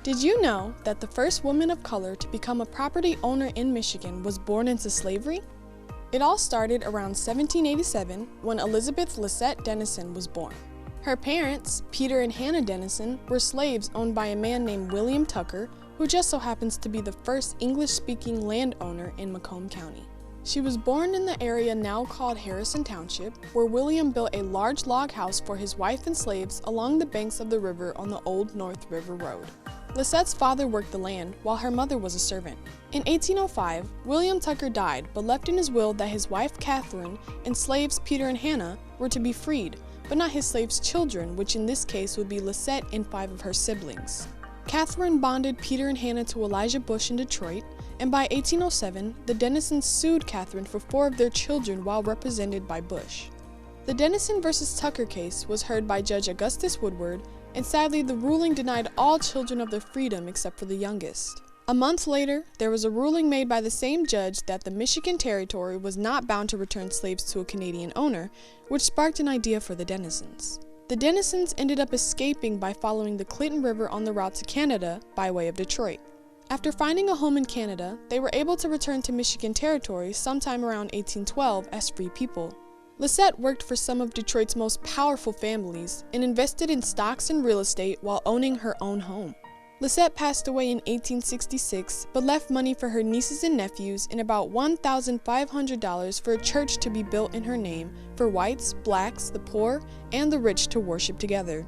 Did you know that the first woman of color to become a property owner in Michigan was born into slavery? It all started around 1787 when Elizabeth Lisette Denison was born. Her parents, Peter and Hannah Denison, were slaves owned by a man named William Tucker, who just so happens to be the first English-speaking landowner in Macomb County. She was born in the area now called Harrison Township, where William built a large log house for his wife and slaves along the banks of the river on the Old North River Road. Lisette's father worked the land, while her mother was a servant. In 1805, William Tucker died, but left in his will that his wife Catherine and slaves Peter and Hannah were to be freed, but not his slaves' children, which in this case would be Lisette and 5 of her siblings. Catherine bonded Peter and Hannah to Elijah Bush in Detroit, and by 1807, the Denisons sued Catherine for 4 of their children while represented by Bush. The Denison versus Tucker case was heard by Judge Augustus Woodward, and sadly the ruling denied all children of their freedom except for the youngest. A month later, there was a ruling made by the same judge that the Michigan Territory was not bound to return slaves to a Canadian owner, which sparked an idea for the Denisons. The Denisons ended up escaping by following the Clinton River on the route to Canada by way of Detroit. After finding a home in Canada, they were able to return to Michigan Territory sometime around 1812 as free people. Lisette worked for some of Detroit's most powerful families and invested in stocks and real estate while owning her own home. Lisette passed away in 1866, but left money for her nieces and nephews and about $1,500 for a church to be built in her name for whites, blacks, the poor, and the rich to worship together.